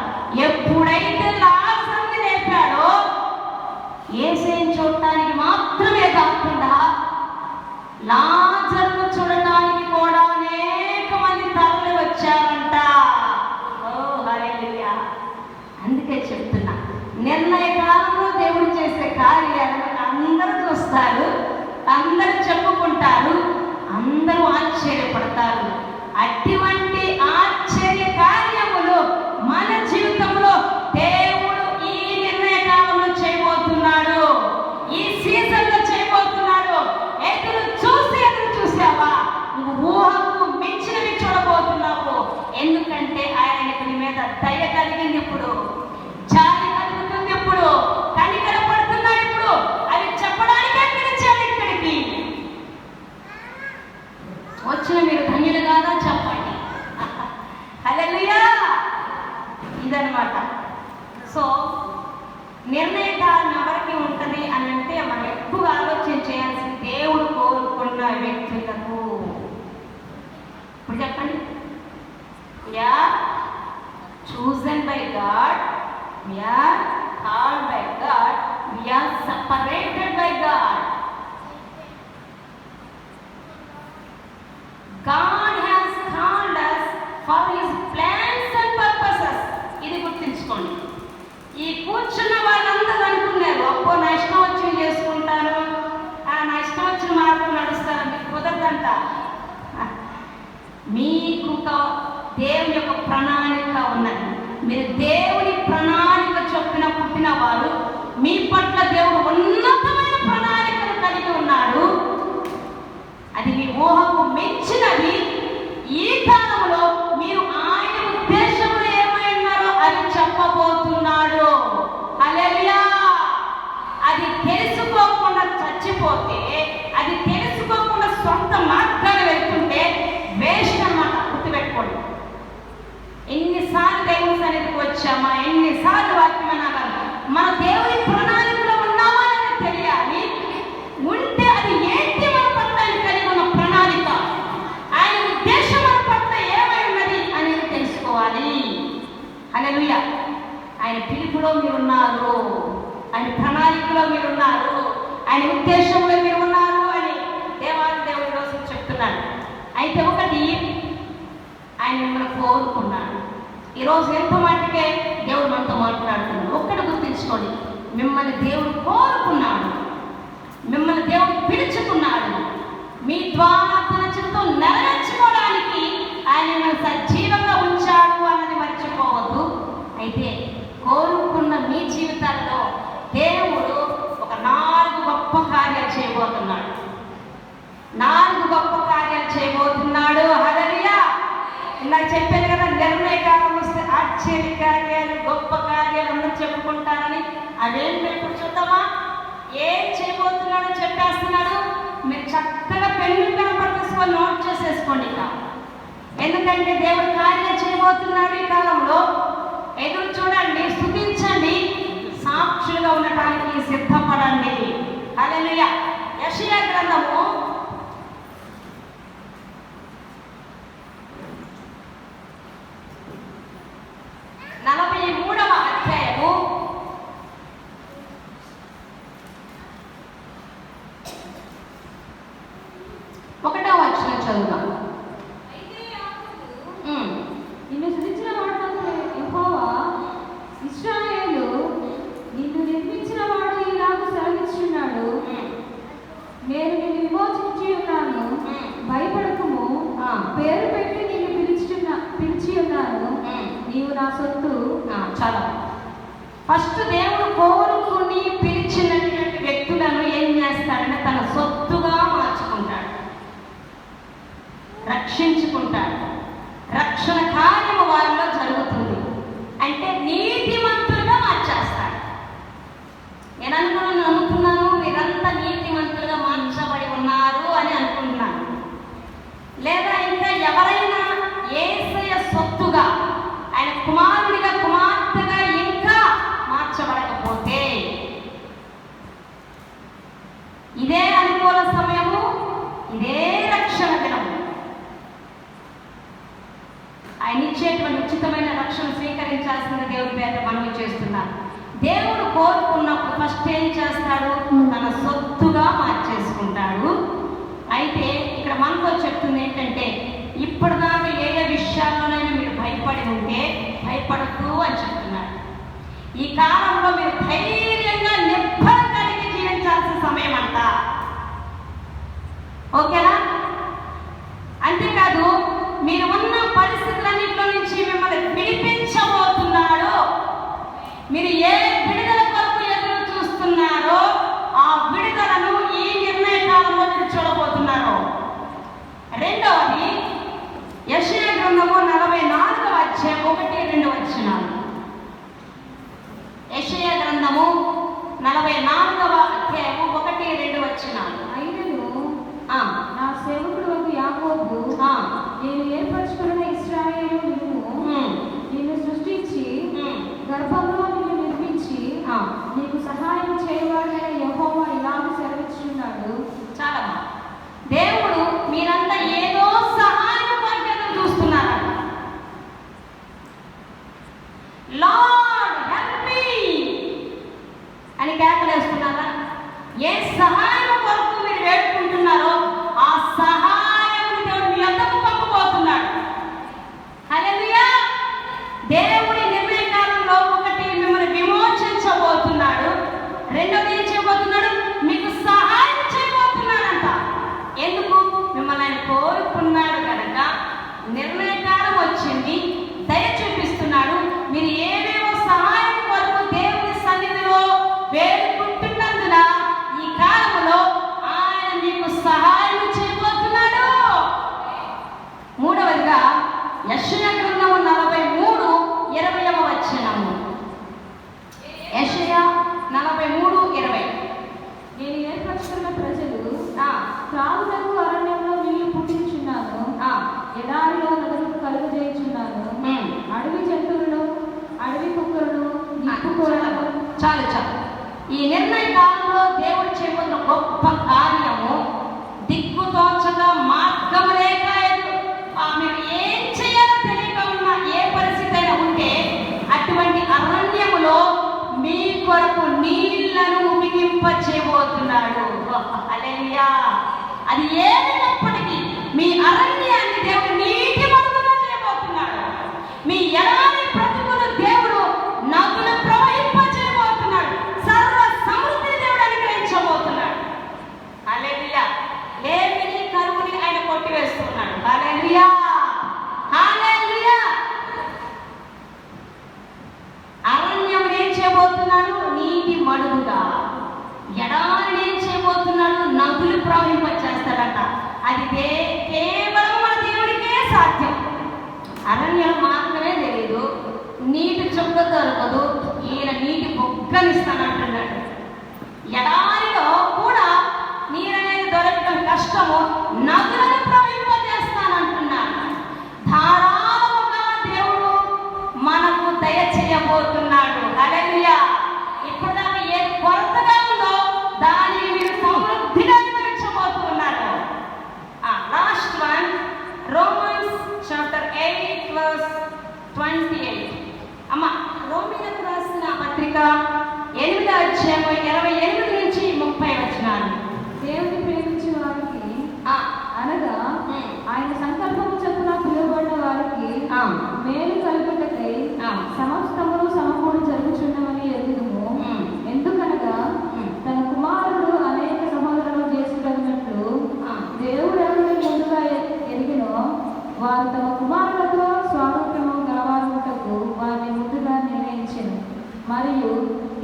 ఎప్పుడైతే లాజరుని లేపాడో యేసయ్యని చూడటానికి మాత్రమే కాకుండా లాజరును చూడటానికి కూడా అనేక మంది తరలి వచ్చారంట. ఓ హల్లెలూయా. అందుకే చెప్తున్నా, వచ్చిన మీరు ధన్యులు కాదా చెప్పండి. హల్లెలూయా. ఇదనమాట. సో నిర్ణయకాలం ఎవరికి ఉంటుంది అని అంటే మనం ఎక్కువ ఆలోచన చేయాల్సింది దేవుడు కోరుకున్న వ్యక్తులకు. ఇప్పుడు చెప్పండి, we are chosen by God, we are called by God, we are separated by God. God has called us for His plans and purposes. ఇది గుర్తుంచుకోండి. ఈ కూర్చున్న వాళ్ళందరూ అనుకున్నారు, అప్పో నా ఇష్టం వచ్చి చేసుకుంటాను, నా ఇష్టం వచ్చిన మార్గం నడుస్తాను. మీకు కుదరదంట. మీకు దేవుని యొక్క ప్రణాళిక ఉన్నది. మీరు దేవుని ప్రణాళిక చొప్పున పుట్టిన వారు. మీ పట్ల దేవుడు ఉన్నతమైన ప్రణాళికను కలిగి ఉన్నాడు. అది మీ ఊహకు మెచ్చినది. ఈ కాలంలో మీరు ఆయన ఉద్దేశంలో ఏమై ఉన్నారో అది చెప్పబోతున్నాడు. హల్లెలూయా. అది తెలుసుకోకుండా చచ్చిపోతే, అది తెలుసుకోకుండా సొంత మార్గాలు వెళ్తుంటే వేస్ట్ అన్నమాట. గుర్తుపెట్టుకోండి. ఎన్నిసార్లు దేవుని సన్నిధికి వచ్చామా, ఎన్నిసార్లు వాక్యం అనాలి. మన దేవుని ప్రణాళికలో ఉన్నామా అని తెలియాలి. ఉంటే అది ఏంటి, మన పట్ల కలిగి ఉన్న ప్రణాళిక, ఆయన ఉద్దేశం మన పట్ల ఏమై ఉన్నది అనేది తెలుసుకోవాలి. హల్లెలూయా. ఆయన పిలుపులో మీరున్నారు, ఆయన ప్రణాళికలో మీరున్నారు, ఆయన ఉద్దేశంలో మీరు ఉన్నారు అని దేవాది దేవుడి రోజు చెప్తున్నాడు. అయితే ఒకటి, ఆయన మిమ్మల్ని కోరుకున్నాడు. ఈరోజు ఎంత మాటకే దేవుడు మనతో మాట్లాడుతున్నాడు. ఒక్కటి గుర్తించుకోండి, మిమ్మల్ని దేవుడు కోరుకున్నాడు, మిమ్మల్ని దేవుడు పిలుచుకున్నాడు. మీ ద్వారా తన చిత్తం నెరవేర్చుకోవడానికి ఆయన మిమ్మల్ని సజీవంగా ఉంచాడు అన్నది మర్చిపోవద్దు. అయితే కోరుకున్న మీ జీవితాల్లో దేవుడు ఒక 4 గొప్ప కార్యాలు చేయబోతున్నాడు. 4 గొప్ప కార్యాలు చేయబోతున్నాడు. హల్లెలూయా. నాకు చెప్పాను కదా, నిర్ణయకాలం వస్తే ఆశ్చర్య కార్యాలు, గొప్ప కార్యాలు అందరూ చెప్పుకుంటారని. అవేంటి ఇప్పుడు చూద్దామా? ఏం చేయబోతున్నాడో చెప్పేస్తున్నాడు. మీరు చక్కగా పెన్ను పేపర్ తీసుకొని నోట్ చేసేసుకోండి. ఇక ఎందుకంటే దేవుడు కార్యం చేయబోతున్నాడు ఈ కాలంలో. ఎదురు చూడండి, స్తుతించండి, సాక్షులుగా ఉండటానికి సిద్ధపడండి. హల్లెలూయా. యెషయా గ్రంథము 43వ అధ్యాయము 1వ వచనం చదువుదాం. నిన్ను సృజించిన వాడు యెహోవా, ఇశ్రాయేలు నిన్ను నిర్మించిన వాడు ఇలాగ సెలవిస్తున్నాడు, నేను నిన్ను విమోచించి ఉన్నాను, భయపడకుము, పేరు పెట్టి నిన్ను పిలిచి ఉన్నాను, నీవు నా సొత్తు. చాలా ఫస్ట్ దేవుడు కోరుకుని పిలిచినటువంటి వ్యక్తులను ఏం చేస్తాడంటే తన సొత్తుగా మార్చుకుంటాడు, రక్షించుకుంటాడు. రక్షణ కార్యము వారిలో జరుగుతుంది. అంటే నీతిమంతులుగా మార్చేస్తాడు. నేను అనుకున్నాను మీరంతా నీతిమంతులుగా మార్చబడి ఉన్నారు అని అనుకుంటున్నాను. లేదా ఇంకా ఎవరైనా యేసయ్య సొత్తుగా, ఆయన కుమారుడిగా, కుమార్తెగా ఇంకా మార్చబడకపోతే, ఇదే అనుకూల సమయము, ఇదే రక్షణ దినము. ఆయన ఇచ్చేటువంటి ఉచితమైన రక్షణ స్వీకరించాల్సిన దేవుడి పేద మనవి చేస్తున్నారు. దేవుడు కోరుకున్నప్పుడు ఫస్ట్ ఏం చేస్తాడు? తన సొత్తుగా మార్చేసుకుంటాడు. అయితే ఇక్కడ మనతో చెప్తుంది ఏంటంటే, ఇప్పటిదాకా ఏ విషయాల్లోనైనా మీరు భయపడి ఉంటే భయపడద్దు అని చెప్తున్నారు. ఈ కాలంలో మీరు ధైర్యంగా నిర్భర కలిగి జీవించాల్సిన సమయం అంట. ఓకేనా? అంతేకాదు, మీరు ఉన్న పరిస్థితులన్నింటిలో నుంచి మిమ్మల్ని విడిపించబోతున్నాడు. మీరు ఏ విడుదల కొరకు ఎదురు చూస్తున్నారో ఆ విడుదలను ఈ నిర్ణయ కాలంలో మీరు చూడబోతున్నారు. రెండవది, యెషయా గ్రంథము 44వ అధ్యాయం 1-2 వచనాలు. యెషయా గ్రంథము 44వ అధ్యాయము 1-2 వచనాలు. అయినను నా వచ్చింది, దయ చూపిస్తున్నాడు. మీరు ఏవేవో సహాయం కొరకు దేవుని సన్నిధిలో వేడుకుంటున్నందున ఈ కాలంలో ఆయన మీకు సహాయం చేయబోతున్నాడు. మూడవదిగా యెషయా గ్రంథము 43:20 వచనము. యెషయా 43:20. నేను ఏర్పరచుకున్న ప్రజలు త్రాగుటకు అరణ్యంలో నీళ్లు పుట్టించున్నాను, ఎడారిలో నదులను కలుగజేయుచున్నాను, అడవి జంతువులను అడవి కుక్కలను నిప్పుకోవడం. చాలు చాలు. ఈ నిర్ణయ కాలంలో దేవుడు చేయబోతున్న గొప్ప కార్యము దిక్కుతోచక మార్గం లేక మీరు ఏం చేయాలో తెలియక ఉన్న ఏ పరిస్థితి అయినా ఉంటే అటువంటి అరణ్యములో మీ కొరకు నీళ్లను ఉమిగింప చేయబోతున్నాడు. హల్లెలూయా. అది ఏదైనప్పటికీ మీ అరణ్యాన్ని దేవుడు నీటి మడుగుగా చేయబోతున్నాడు. మీ ఎడారి బ్రతుకును దేవుడు నదులు ప్రవహింప చేయబోతున్నాడు. సర్వ సమృద్ధిని దేవుడు అనుగ్రహించబోతున్నాడు. హల్లెలూయా. లేమిని కరువుని ఆయన కొట్టివేస్తున్నాడు. హల్లెలూయా. హల్లెలూయా. అరణ్యం ఏం చేయబోతున్నాడు? నీటి మడుగుగా. ఎడారిని ఏం చేయబోతున్నాడు? నదులు ప్రవహింపచేస్తాడట. అది కేవలం మన దేవుడికే సాధ్యం. అరణ్యం మాత్రమే తెలియదు, నీటి చుక్క దొరకదు, ఈయన నీటి బొగ్గనిస్తానంటున్నాడు. ఎడారిలో కూడా నీరనేది దొరకడం కష్టము, నదులను ప్రవహింపజేస్తానంటున్నాడు. ధారాళముగా దేవుడు మనకు దయచేయబోతున్నాడు. హల్లెలూయా. ఇప్పుడు దాకా ఏది కొరతగా ఉందో దాన్ని మీరు సమృద్ధిగా అనుభవించబోతున్నారు. Last one, Romans chapter 8:28. అమ్మ, రోమీయులకు రాసిన పత్రిక 8వ అధ్యాయం 28 నుంచి 30 వచనాలు. దేవుని ప్రేమించే వారికి అనగా ఆయన సంకల్పము చొప్పున పిలువబడిన వారికి మేలు కలుగుటకై సమస్తమును సమకూడి జరుగుచున్నవని ఎరుగుదుము. ఎందుకనగా తన కుమారుడు అనేక సహోదరులను చేసుకున్నట్లు దేవుడు ఎవరిని ముందుగా ఎరిగినో వారు తమ కుమారులతో స్వారూప్యము గలవారుటకు వారిని ముందుగా నిర్ణయించెను. మరియు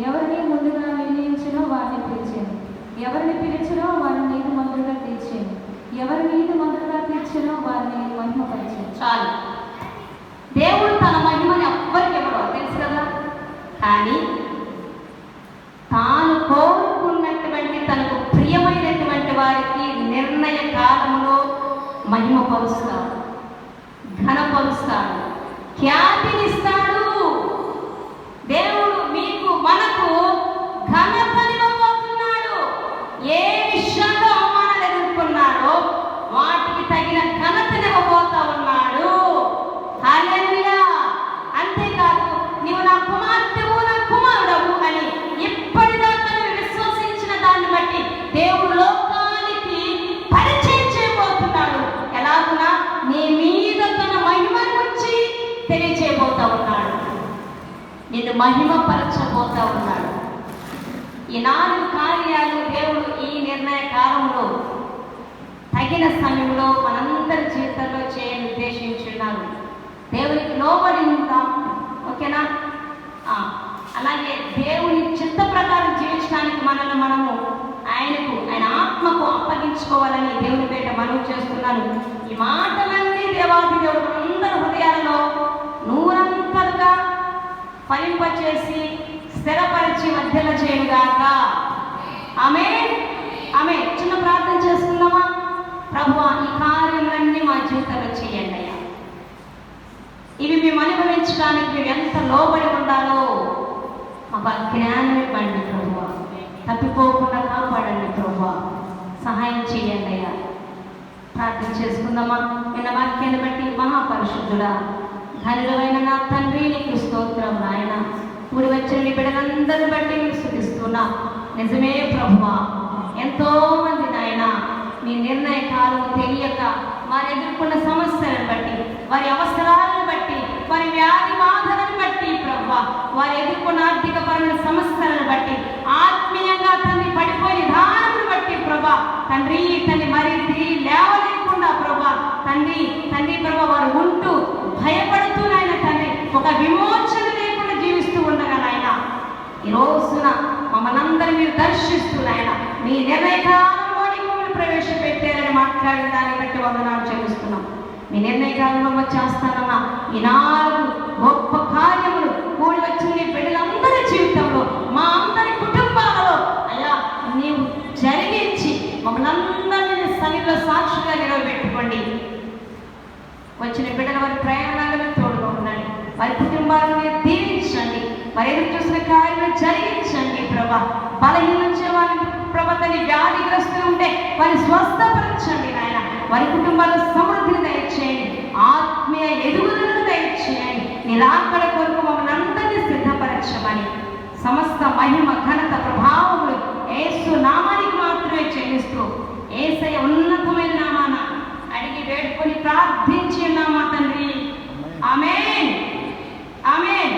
ఎవరిని ముందుగా నిర్ణయించినో వారిని పిలిచెను. ఎవరిని పిలిచినో వారిని నీతిమంతులుగా తీర్చెను. ఎవరి నీతిమంతులుగా తీర్చెనో వారిని మహిమపరిచెను. చాలు. దేవుడు తన మహిమని ఎవ్వరికి ఇవ్వడో తెలుసు కదా. కానీ తాను కోరుకున్నటువంటి తనకు ప్రియమైనటువంటి వారికి నిర్ణయ కాలంలో మహిమపరుస్తాడు, ఘనపరుస్తాడు, ఖ్యాతినిస్తాడు. దేవుడు మీకు మనకు ఘనతనివ్వబోతున్నాడు. ఏ విషయంలో అవమానాలు ఎదుర్కొన్నారో వాటికి తగిన ఘనతనివ్వబోతా ఉన్నాడు. హల్లెలూయా. అంతేకాదు, నీవు నా కుమార్తెవు, నా కుమారుడవు అని ఇప్పటిదాకా విశ్వసించిన దాన్ని బట్టి దేవుడు లోకానికి పరిచయం చేయబోతున్నాడు. ఎలాగునా నీ మీద తన మహిమను వచ్చి తెలియచేయబోతా ఉన్నాడు. నిన్ను మహిమపరచబోతా ఉన్నాడు. ఈ 4 కార్యాలు దేవుడు ఈ నిర్ణయ కాలంలో తగిన సమయంలో మనందరి జీవితంలో చేయని ఉద్దేశించున్నారు. దేవునికి లోబడి ఉంటాం. ఓకేనా? అలాగే దేవుని చిత్త ప్రకారం జీవించడానికి మనము ఆయన ఆత్మకు అప్పగించుకోవాలని దేవుని పేట మనవి చేస్తున్నాను. ఈ మాటలన్నీ దేవాది దేవుడు అందరి హృదయాలలో నూరంతలుగా ఫలింపచేసి స్థిరపరిచి మధ్యలో చేయగాక. ఆమేన్. ఆమేన్. చిన్న ప్రార్థన చేసుకుందామా? ప్రభువా, ఈ కార్యములన్నీ మా జీవితంలో చేయండి అయ్యా. ఇవి మేము అనుభవించడానికి మేము ఎంత లోబడి ఉండాలో మాకు జ్ఞానం ఇవ్వండి ప్రభువా. తప్పిపోకుండా కాపాడండి ప్రభువా. సహాయం చేయండి అయ్యా. ప్రార్థన చేసుకుందామా? నిన్న వాక్యాన్ని బట్టి మహాపరిశుద్ధుడా, ధనులైన నా తండ్రి, నీకు స్తోత్రం నాయన. కూడి వచ్చిన నీ బిడ్డలందరిని బట్టి మీకు స్తుతిస్తున్నా. నిజమే ప్రభువా, ఎంతో మంది నాయన మీ నిర్ణయ కాలం తెలియక వారు ఎదుర్కొన్న సమస్యలను బట్టి, వారి అవసరాలను బట్టి, వారి వ్యాధి బాధలను బట్టి ప్రభువా, వారు ఎదుర్కొన్న ఆర్థికపరమైన సమస్యలను బట్టి, ఆత్మీయంగా తండ్రి పడిపోయిన విధానమును బట్టి ప్రభా తండ్రి మరి లేవలేకుండా ప్రభా తండ్రి ప్రభా వారు ఉంటూ భయపడి వారందరినీ మీరు దర్శిస్తూ నాయన మీ నిర్ణయకాలంలోని మమ్మల్ని ప్రవేశపెట్టారని మాట్లాడిన దాన్ని బట్టి వందనాలు చెల్లిస్తున్నాం. మీ నిర్ణయకాలంలో వచ్చేస్తానన్న ఈ 4 గొప్ప కార్యములు కూడి వచ్చిన నీ బిడ్డలందరి జీవితంలో, మా అందరి కుటుంబాలలో అయ్యా నీవు జరిగించి మమ్మల్ని అందరినీ సన్నిధిలో సాక్షిగా నిలవబెట్టుకోండి. వచ్చిన బిడ్డల వారి ప్రయాణాలను తోడుగా ఉండండి. వారి కుటుంబాలను మీరు దీవించండి. వారు ఎదురు చూసిన కార్యాలను జరిగించండి ప్రభా. బలహీనించే వారిని ప్రభాని వ్యాధిగ్రస్తులు ఉంటే వారిని స్వస్థపరచండి నాయన. వారి కుటుంబాల్లో సమృద్ధిని దయచేయండి, ఆత్మీయ ఎదుగుదలను దయచేయండి. నీ రాకడ కొరకు మమ్మల్ని అందరినీ సిద్ధపరచమని సమస్త మహిమ ఘనత ప్రభావములు యేసు నామానికి మాత్రమే చెల్లిస్తూ యేసయ్య ఉన్నతమైన నామాన అడిగి వేడుకొని ప్రార్థించి ఉన్నామా తండ్రి. ఆమేన్, ఆమేన్.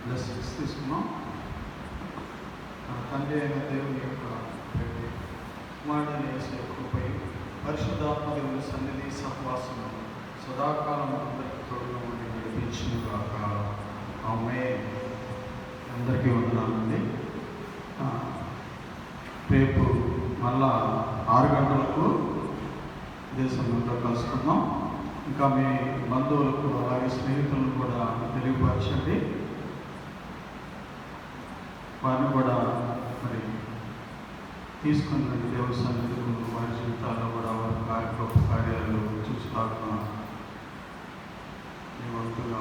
బ్లెస్సింగ్స్ తీసుకున్నాం. తండ్రి అయిన దేవుని యొక్క కుమారుడైన యేసు యొక్క కృపై పరిశుద్ధాత్మ దేవుని సన్నిధి సహవాసము సదాకాలం అందరికీ తోడుగా ఉండి నడిపించుగాక. ఆమేన్. అందరికీ వందనాలండి. రేపు మళ్ళా 6 గంటలకు దేశంలో కలుసుకుందాం. ఇంకా మీ బంధువులకు అలాగే స్నేహితులను కూడా తెలియపరచండి. వారిని కూడా మరి తీసుకుని దేవుని సన్నిధిలో వారి జీవితాల్లో కూడా వారి గొప్ప కార్యాలు చూస్తాక మీ వంతుగా